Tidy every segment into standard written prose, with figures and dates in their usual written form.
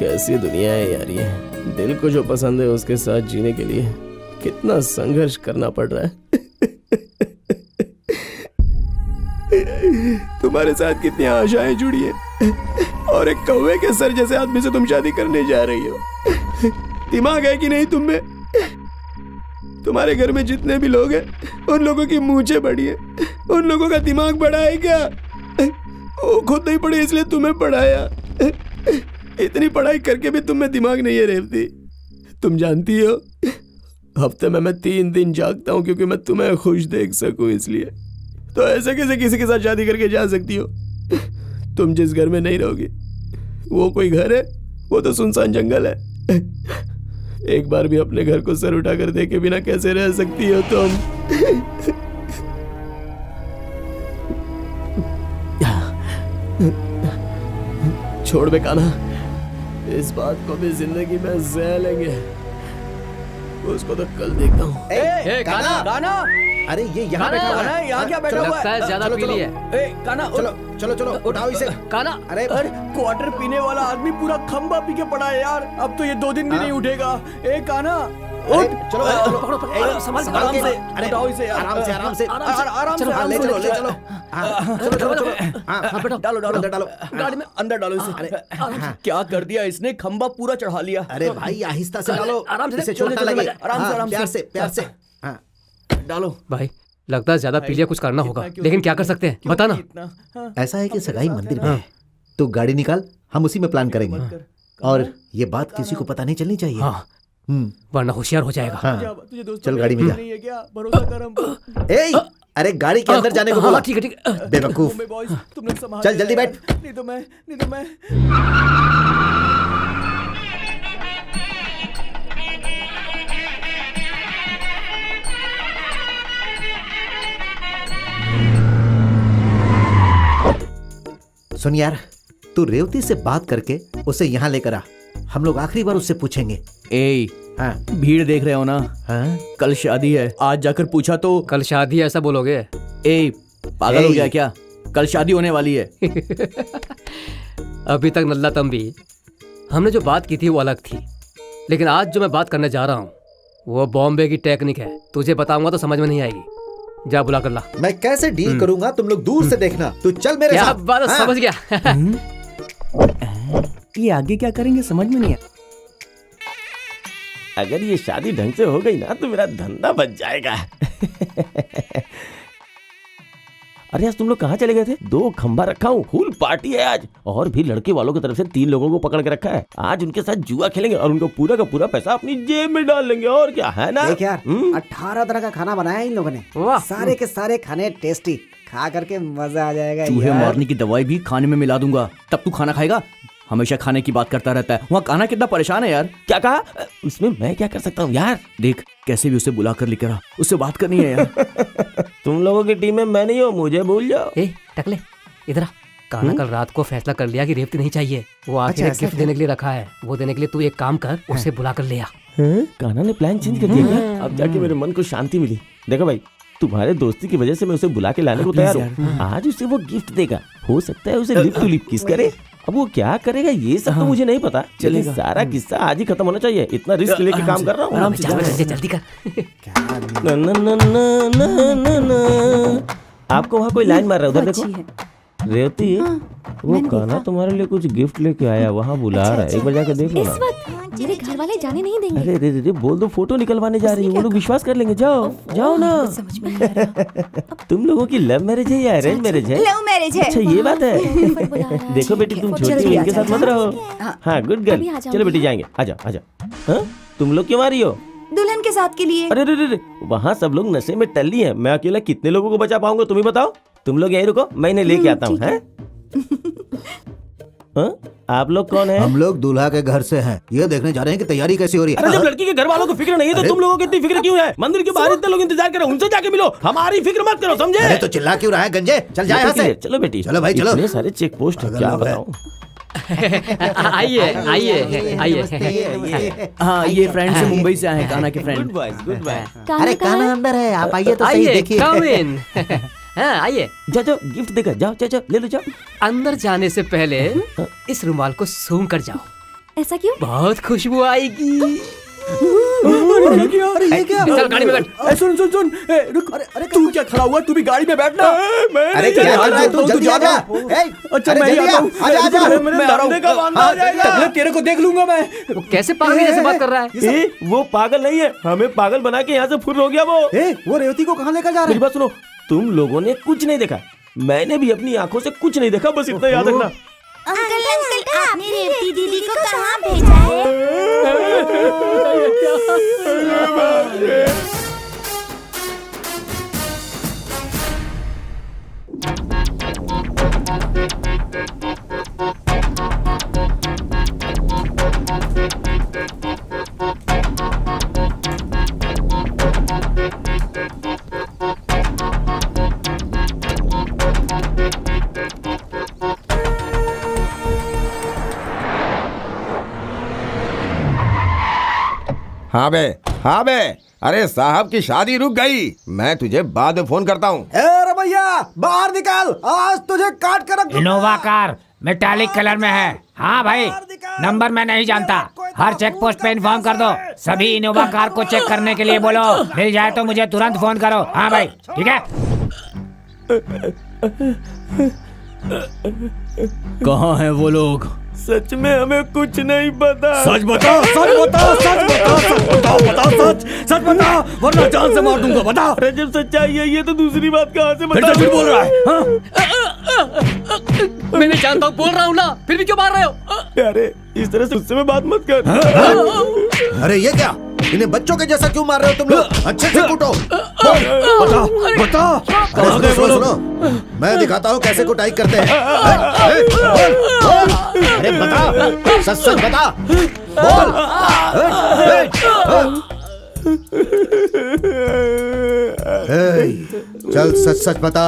कैसी दुनिया है यार ये। दिल को जो पसंद है उसके साथ जीने के लिए कितना संघर्ष करना पड़ रहा है। तुम्हारे साथ कितनी आशाएं जुड़ी है और एक कौवे के सर जैसे आदमी से तुम शादी करने जा रही हो। दिमाग है कि नहीं तुम में? तुम्हारे घर में जितने भी लोग हैं उन लोगों की मूंछें बड़ी है, उन लोगों का दिमाग बड़ा है क्या? वो खुद नहीं पढ़े इसलिए तुम्हें पढ़ाया। इतनी पढ़ाई करके भी तुम में दिमाग नहीं है रेवती। तुम जानती हो हफ्ते में मैं 3 दिन जागता हूँ क्योंकि मैं तुम्हें खुश देख सकूं, इसलिए। तो ऐसे कैसे किसी के साथ शादी करके जा सकती हो? तुम जिस घर में नहीं रहोगी वो कोई घर है? वो तो सुनसान जंगल है। एक बार भी अपने घर को सर उठाकर देखे बिना कैसे रह सकती हो तुम? छोड़ बे कान्हा, इस बात को भी जिंदगी में सह लेंगे। उसको तो कल देखता हूँ। कान्हा, अरे ये यहाँ बैठा हुआ है। यहाँ क्या बैठा हुआ है? ज्यादा पी लिया। कान्हा, चलो चलो उठाओ इसे। कान्हा, अरे क्वार्टर पीने वाला आदमी पूरा खंबा पी के पड़ा है यार। अब तो ये 2 दिन भी नहीं उठेगा। कान्हा उठ, चलो चलो संभाल से, उठाओ इसे यार। आराम से आराम से ले चलो ले चलो। चलो डालो गाड़ी में, अंदर डालो इसे। अरे क्या कर दिया इसने? खंबा पूरा चढ़ा लिया। अरे भाई आहिस्ता से डालो, आराम से, इसे चोट ना लगे। आराम से प्यार से। डालो। भाई लगता है ज्यादा पी लिया, कुछ करना होगा, लेकिन क्या कर सकते हैं बता ना। ऐसा है कि सगाई मंदिर में है, तो गाड़ी निकाल, हम उसी में प्लान करेंगे। और ये बात किसी को पता नहीं चलनी चाहिए। हाँ, वरना होशियार हो जाएगा। हाँ। चल गाड़ी में जा। अरे गाड़ी के अंदर जाने को बोला। ठीक है बेवकूफ। चल जल्दी बैठ। नहीं तो मैं सुन यार, तू रेवती से बात करके उसे यहाँ लेकर आ। हम लोग आखिरी बार उससे पूछेंगे। हाँ। भीड़ देख रहे हो ना? हाँ? कल शादी है, आज जाकर पूछा तो कल शादी ऐसा बोलोगे? पागल हो गया क्या? कल शादी होने वाली है। अभी तक नल्ला तंबी, हमने जो बात की थी वो अलग थी, लेकिन आज जो मैं बात करने जा रहा हूँ वो बॉम्बे की टेक्निक है। तुझे बताऊंगा तो समझ में नहीं आएगी। जा बुला कर ला। मैं कैसे डील करूंगा तुम लोग दूर से देखना। तू चल मेरे साथ। बात समझ गया। ये आगे क्या करेंगे समझ में नहीं आया। अगर ये शादी ढंग से हो गई ना तो मेरा धंधा बच जाएगा। अरे आज तुम लोग कहाँ चले गए थे? 2 खंबा रखा हूँ, फुल पार्टी है आज। और भी लड़के वालों की तरफ से 3 लोगों को पकड़ के रखा है। आज उनके साथ जुआ खेलेंगे और उनको पूरा का पूरा पैसा अपनी जेब में डाल लेंगे। और क्या है ना? देख यार, 18 तरह का खाना बनाया इन लोगों ने। सारे के सारे खाने टेस्टी, खा करके मजा आ जाएगा। चूहे मारने की दवाई भी खाने में मिला दूंगा, तब तू खाना खाएगा। हमेशा खाने की बात करता रहता है। वहाँ कान्हा कितना परेशान है यार। क्या कहा? उसमें मैं क्या कर सकता हूँ यार? देख कैसे भी उसे बुला कर लेकर आ, उससे बात करनी है यार। तुम लोगों की टीम में मैं नहीं हूँ, मुझे भूल जाओ। टकले इधर आ। कान्हा कल रात को फैसला कर लिया कि रेवती नहीं चाहिए। वो आखिर एक गिफ्ट देने के लिए रखा है, वो देने के लिए तू एक काम कर, उसे बुला कर ले आ। कान्हा ने प्लान चेंज कर दिया क्या? अब जाके मेरे मन को शांति मिली। देखो भाई, तुम्हारे दोस्ती की वजह से मैं उसे बुला के लाने को तैयार हूँ। आज उसे वो गिफ्ट देगा, हो सकता है उसे लिप टू लिप किस करे। अब वो क्या करेगा ये सब तो मुझे नहीं पता। चलेगा, सारा किस्सा आज ही खत्म होना चाहिए। इतना रिस्क लेके काम कर रहा हूँ। जल्दी कर। आपको वहाँ कोई लाइन मार रहा है, उधर देखो। रेवती, वो कान्हा तुम्हारे लिए कुछ गिफ्ट लेके आया, वहाँ बुला रहा है। एक बार जाकर देख लो ना। मेरे घर वाले जाने नहीं देंगे। अरे रे रे, बोल दो फोटो निकलवाने जा रही है, वो लोग विश्वास कर लेंगे। जाओ ना। समझ में नहीं आ रहा। तुम लोगों की लव मैरिज है या अरेंज मैरिज है? लव मैरिज है। अच्छा ये बात है। देखो बेटी, तुम छोटी हो, इनके साथ मत रहो। हाँ गुड गर्ल। चलो बेटी जाएंगे। आजा। तुम लोग क्यों आ रही हो? दुल्हन के साथ के लिए। अरे रे, वहाँ सब लोग नशे में टल्ली हैं। मैं अकेला कितने लोगों को बचा पाऊंगा तुम ही बताओ। तुम लोग यहीं रुको, मैं इन्हें लेके आता हूँ। आप लोग कौन है? हम लोग दूल्हा के घर से हैं। ये देखने जा रहे हैं कि तैयारी कैसी हो रही है। अरे जब लड़की के घर वालों को फिक्र नहीं है तो तुम लोगों को इतनी फिक्र क्यों है? मंदिर के बाहर इतने लोग इंतजार कर रहे हैं, उनसे जाके मिलो। हमारी फिक्र मत करो, समझे? अरे तो चिल्ला क्यों रहा है गंजे? चल जा यहाँ से। चलो बेटी, चलो भाई चलो। इतने सारे चेक पोस्ट क्या बताऊं। आइए। हाँ, ये फ्रेंड से मुंबई से आए, कान्हा के फ्रेंड। Good bye. अरे कान्हा अंदर है, आप आइए तो सही, देखिए। कम इन। हाँ आइए। जाओ गिफ्ट देकर जाओ, ले लो जाओ। अंदर जाने से पहले इस रुमाल को सूंघ कर जाओ। ऐसा क्यों? बहुत खुशबू आएगी। अरे ये क्या? चल गाड़ी में बैठ। सुन सुन सुन, रुक। अरे तू क्या खड़ा हुआ? तू भी गाड़ी में बैठना। अरे क्या कर रहा है तू? जल्दी आ जा। अच्छा मैं जल्दी आ जा। मैं आ का वांदा आ जाएगा। तेरे को देख लूंगा मैं। वो कैसे पागल जैसे बात कर रहा है? वो पागल नहीं है, हमें पागल बना के यहाँ से फुर हो गया वो। वो रेवती को कहाँ लेकर जा रहा मेरी है? बात सुनो, तुम लोगों ने कुछ नहीं देखा, मैंने भी अपनी आंखों से कुछ नहीं देखा, बस इतना याद रखना। अंकल अंकल आपने रेवती दीदी को कहाँ भेजा है? हाँ बे, अरे साहब की शादी रुक गई, मैं तुझे बाद में फोन करता हूँ। अरे भैया बाहर निकाल, आज तुझे काट कर रख दूंगा। इनोवा कार मेटालिक कलर में है। हाँ भाई, नंबर मैं नहीं जानता, हर चेक पोस्ट पे इन्फॉर्म कर दो। सभी इनोवा कार को चेक करने के लिए बोलो, मिल जाए तो मुझे तुरंत फोन करो। हाँ भाई ठीक है। कहाँ है वो लोग? सच में हमें कुछ नहीं पता। सच बता, सच बता, सच बता, सच बता, बता सच, सच बता, वरना जान से मार दूंगा। बता। अरे जब सच्चाई है ये तो दूसरी बात कहाँ से फिर बता? तो झूठ बोल रहा है। हाँ? मैं नहीं जानता हूँ, बोल रहा हूँ ना, फिर भी क्यों मार रहे हो? अरे इस तरह से उससे में बात मत कर। अरे ये क्या, इन्हें बच्चों के जैसा क्यों मार रहे हो तुम लोग? अच्छे से कूटो। बता, बता। अरे सुनो सुनो, मैं दिखाता हूँ कैसे कुटाई करते हैं। अरे बता, सच सच बता, बोल। चल सच सच बता।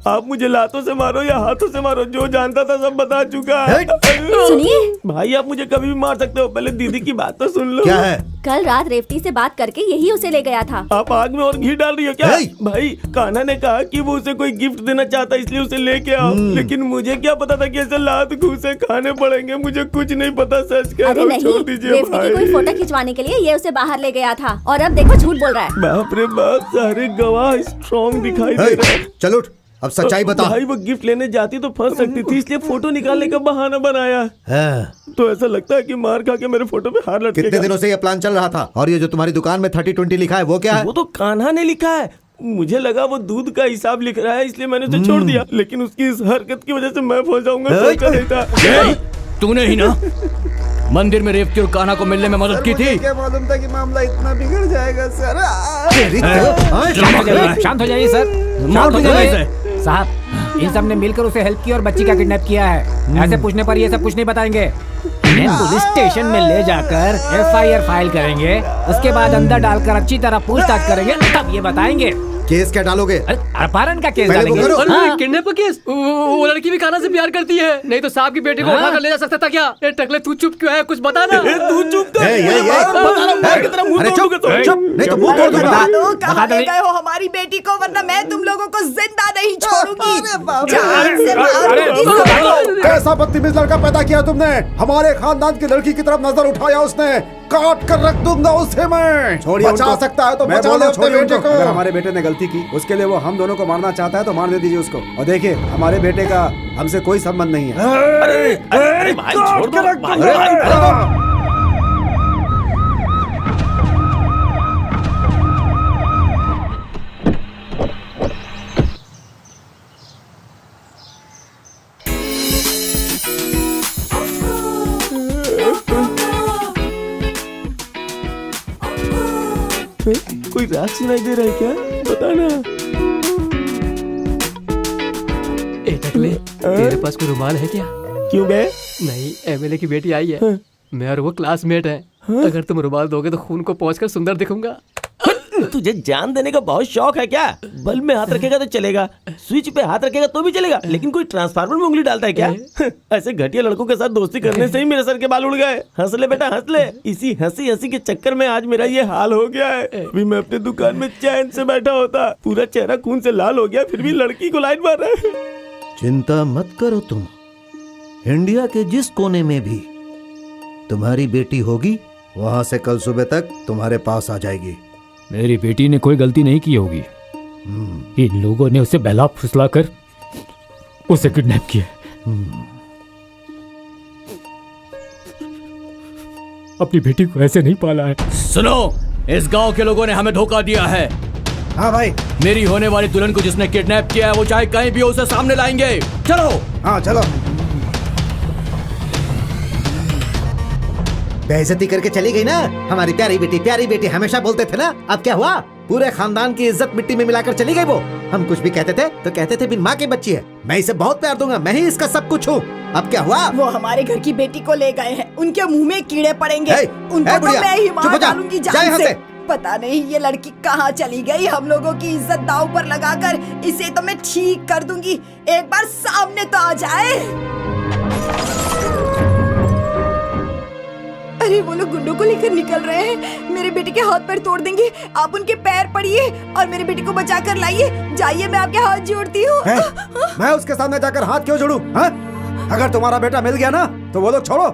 आप मुझे लातों से मारो या हाथों से मारो, जो जानता था सब बता चुका है। सुनिए, भाई आप मुझे कभी भी मार सकते हो, पहले दीदी की बात तो सुन लो। क्या है? कल रात रेवती से बात करके यही उसे ले गया था। आप आग में और घी डाल रही हो क्या? हे! भाई कान्हा ने कहा कि वो उसे कोई गिफ्ट देना चाहता इसलिए उसे लेके आओ, लेकिन मुझे क्या पता था कि ऐसे लात घूसे खाने पड़ेंगे। मुझे कुछ नहीं पता, सच कह अरे रहा हूँ, नहीं, छोड़ दीजिए रेवती की कोई भाई। फोटो खिंचवाने के लिए ये उसे बाहर ले गया था और अब देखो झूठ बोल रहा है। बाप रे बाप, सारे गवाह स्ट्रॉन्ग दिखाई दे रहे हैं। चल उठ, अब सच्चाई बता। भाई वो गिफ्ट लेने जाती तो फंस सकती थी, इसलिए फोटो निकालने का बहाना बनाया। तो ऐसा लगता है कि मार खा के मेरे फोटो पे हार लटकेगा। कितने दिनों से ये प्लान चल रहा था? और ये जो तुम्हारी दुकान में 30-20 लिखा है वो क्या है? वो तो कान्हा ने लिखा है, मुझे लगा वो दूध का हिसाब लिख रहा है इसलिए मैंने उसे छोड़ दिया, लेकिन उसकी इस हरकत की वजह से मैं फंस जाऊंगा, सोचा नहीं था। तूने ही ना मंदिर में रेवती और कान्हा को मिलने में मदद की थी। क्या मालूम था कि मामला इतना बिगड़ जाएगा सर। शांत हो जाइए सर, शांत हो जाइए साहब। इन सब ने मिलकर उसे हेल्प की और बच्ची का किडनैप किया है। ऐसे पूछने पर ये सब कुछ नहीं बताएंगे। इन्हें पुलिस स्टेशन में ले जाकर FIR फाइल करेंगे, उसके बाद अंदर डालकर अच्छी तरह पूछताछ करेंगे, तब ये बताएंगे। केस क्या डालोगे? अपहरण का केस पहले वो डालेंगे। करो। हाँ। किडनैप का केस? वो लड़की भी कान्हा से प्यार करती है, नहीं तो साहब की बेटी को उठा कर ले जा सकता था क्या? ए टकले तू चुप क्यों है, कुछ बता ना। तू चुप कर। ये। बता रहा हूँ, मार की तरह मुंह अरे तोड़ चुप, दूंगा तो। चुप, नहीं तो मुंह तोड़ दूंगा। बता दो। गए हो हमारी बेटी को, वरना मैं तुम लोगों को जिंदा नहीं छोड़ूंगी। अरे बाप रे। जान से मारूंगी सबको। कैसा बदतमीज लड़का पैदा किया तुमने? हमारे खानदान की लड़की की तरफ नजर उठाया उसने, काट कर रख दूंगा उसे मैं। छोड़िए बचा उनको। सकता है तो मैं बचा बोल ले रहा हूँ, अपने छोड़िए बेटे उनको। को। अगर हमारे बेटे ने गलती की, उसके लिए वो हम दोनों को मारना चाहता है तो मार दे दीजिए उसको। और देखिए हमारे बेटे का हमसे कोई संबंध नहीं है। अरे भाई छोड़ दो भाई। कोई राग सुनाई दे रहा है क्या? बता ना। ए टकले, तेरे पास कोई रुमाल है क्या? क्यों बे? नहीं, MLA की बेटी आई है, मैं और वो क्लासमेट है। अगर तुम रुमाल दोगे तो खून को पहुंचकर सुंदर दिखूंगा। तुझे जान देने का बहुत शौक है क्या? बल्ब में हाथ रखेगा तो चलेगा, स्विच पे हाथ रखेगा तो भी चलेगा, लेकिन कोई ट्रांसफार्मर में उंगली डालता है क्या? ऐसे घटिया लड़कों के साथ दोस्ती करने से ही मेरे सर के बाल उड़ गए। हंस ले बेटा हंस ले, इसी हंसी हंसी के चक्कर में आज मेरा ये हाल हो गया है। अभी मैं अपनी दुकान में चैन से बैठा होता, पूरा चेहरा खून से लाल हो गया, फिर भी लड़की को लाइन मार रहा है। चिंता मत करो तुम, इंडिया के जिस कोने में भी तुम्हारी बेटी होगी वहां से कल सुबह तक तुम्हारे पास आ जाएगी। मेरी बेटी ने कोई गलती नहीं की होगी। इन लोगों ने उसे बहला फुसला कर उसे किडनैप किया। अपनी बेटी को ऐसे नहीं पाला है। सुनो, इस गांव के लोगों ने हमें धोखा दिया है। हाँ भाई। मेरी होने वाली दुल्हन को जिसने किडनैप किया है वो चाहे कहीं भी हो उसे सामने लाएंगे। चलो। हाँ चलो। बेइज्जती करके चली गई ना हमारी प्यारी बेटी हमेशा बोलते थे ना। अब क्या हुआ? पूरे खानदान की इज्जत मिट्टी में मिलाकर चली गई वो। हम कुछ भी कहते थे तो कहते थे बिन माँ की बच्ची है, मैं इसे बहुत प्यार दूंगा, मैं ही इसका सब कुछ हूँ। अब क्या हुआ? वो हमारे घर की बेटी को ले गए हैं, उनके मुंह में कीड़े पड़ेंगे। उनको तो बुढ़िया, मैं ही चुप मार हो जा, डालूंगी जा जान यहाँ से। से। पता नहीं ये लड़की कहाँ चली गई। हम लोगों की इज्जत दांव पर लगाकर इसे तो मैं ठीक कर दूंगी। एक बार सामने तो आ जाए। अरे वो लोग गुंडों को लेकर निकल रहे हैं, मेरे बेटे के हाथ पैर तोड़ देंगे। आप उनके पैर पड़िए और मेरे बेटे को बचा कर लाइए। जाइए, मैं आपके हाथ जोड़ती हूँ। मैं उसके सामने जाकर हाथ क्यों जोड़ूं? हाँ? अगर तुम्हारा बेटा मिल गया ना तो वो लोग छोड़ो,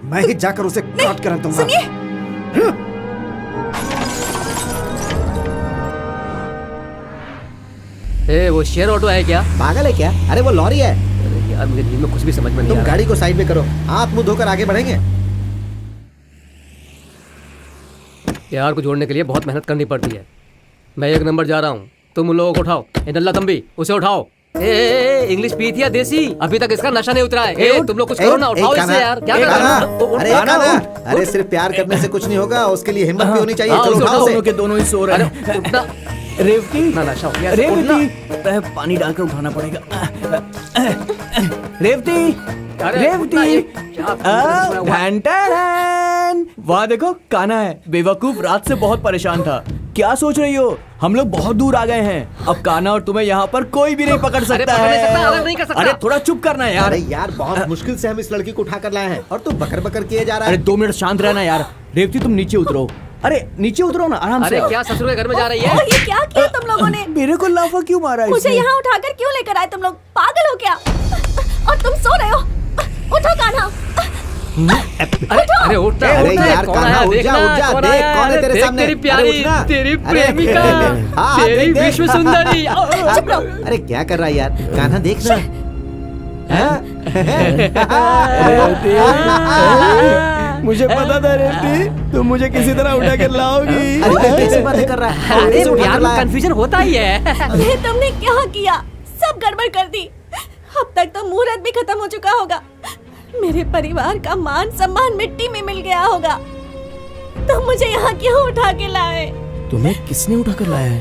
मैं ही जाकर उसे काट कर रख दूंगा। सुनिए, वो शेयर ऑटो है क्या? पागल है क्या? अरे वो लॉरी है। अरे यार मुझे नींद में कुछ भी समझ में नहीं तुम आ रहा। गाड़ी को साइड में करो, हाथ मुंह धोकर आगे बढ़ेंगे। यार को जोड़ने के लिए बहुत मेहनत करनी पड़ती है। मैं 1 नंबर जा रहा हूँ, तुम उन लोगों को उठाओ। नल्ला तंबी उसे उठाओ। इंग्लिश पी थी या देसी? अभी तक इसका नशा नहीं उतरा है। तुम लोग कुछ करो ना, उठाओ इसे यार। क्या कर रहा है? अरे कान्हा, अरे सिर्फ प्यार करने से कुछ नहीं होगा, उसके लिए हिम्मत भी होनी चाहिए। चलो उठाओ उसे। दोनों के दोनों ही सो रहे हैं। उठना। रेवती, ना नशा हो गया। रेवती, पानी डालकर उठाना पड़ेगा। रेवती, रेवती, वाह देखो कान्हा है। बेवकूफ रात से बहुत परेशान था। क्या सोच रही हो? हम लोग बहुत दूर आ गए हैं। अब कान्हा और तुम्हें यहाँ पर कोई भी नहीं पकड़ सकता है। अरे थोड़ा चुप करना है यार। अरे यार बहुत मुश्किल से हम इस लड़की को उठा कर लाए हैं और तू बकर बकर किए जा रहा है। अरे 2 मिनट शांत रहना यार। रेवती तुम नीचे उतरो। अरे नीचे उतरो ना आराम से। अरे क्या ससुर के घर में जा रही है? ये क्या किया तुम लोगों ने? मेरे को लाफा क्यों मारा? मुझे यहाँ उठाकर क्यों लेकर आए तुम लोग? पागल हो क्या? और तुम सो रहे हो? उठो कान्हा। अरे उठना। अरे यार कान्हा उठ जा, देख कौन है तेरे सामने। तेरी प्यारी, तेरी प्रेमिका, तेरी विश्व सुंदरी। अरे क्या कर रहा है यार कान्हा, देखना। मुझे पता था रेवती तुम मुझे किसी तरह उठा कर लाओगी। अरे कैसे बातें कर रहा है? अरे यार कंफ्यूजन होता ही है। ये तुमने क्या किया? सब गड़बड़ कर दी। अब तक तो मुहूर्त भी खत्म हो चुका होगा। मेरे परिवार का मान सम्मान मिट्टी में मिल गया होगा। तुम मुझे यहाँ क्यों उठा के लाए? तुम्हें किसने उठा कर लाया है?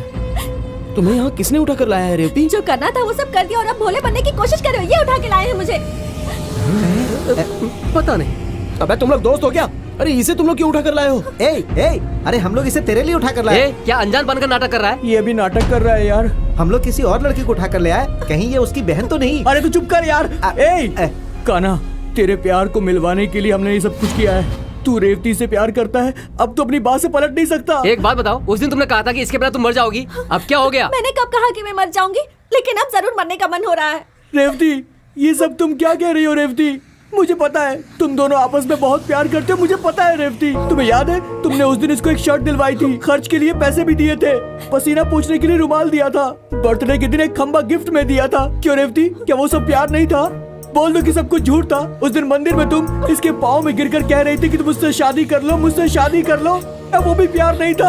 तुम्हें यहाँ किसने उठा कर लाया है रेवती? जो करना था वो सब कर दिया और अब भोले बनने की कोशिश कर रहे हो। ये उठा के लाए हैं मुझे। पता नहीं। अबे तुम लोग दोस्त हो क्या? अरे इसे तुम लोग क्यों उठा कर लाए हो? अरे हम लोग इसे तेरे लिए उठा कर लाए। क्या अनजान बनकर नाटक कर रहा है? ये भी नाटक कर रहा है यार। हम लोग किसी और लड़की को उठा कर ले आए, कहीं ये उसकी बहन तो नहीं? अरे तू चुप कर यार। कान्हा, तेरे प्यार को मिलवाने के लिए हमने ये सब कुछ किया है। तू रेवती से प्यार करता है, अब तो अपनी बात से पलट नहीं सकता। एक बात बताओ, उस दिन तुमने कहा था कि इसके बिना तुम मर जाओगी, अब क्या हो गया? मैंने कब कहा कि मैं मर जाऊंगी, लेकिन अब जरूर मरने का मन हो रहा है। रेवती, ये सब तुम क्या कह रही हो रेवती? मुझे पता है तुम दोनों आपस में बहुत प्यार करते हो, मुझे पता है रेवती। तुम्हें याद है तुमने उस दिन इसको एक शर्ट दिलवाई थी, खर्च के लिए पैसे भी दिए थे, पसीना पोंछने के लिए रुमाल दिया था, बर्थडे के दिन एक खंबा गिफ्ट में दिया था। क्यों रेवती, क्या वो सब प्यार नहीं था? बोल दो कि सब कुछ झूठ था। उस दिन मंदिर में तुम इसके पाँव में गिरकर कह रही थी कि तुम मुझसे शादी कर लो, मुझसे शादी कर लो। वो भी प्यार नहीं था?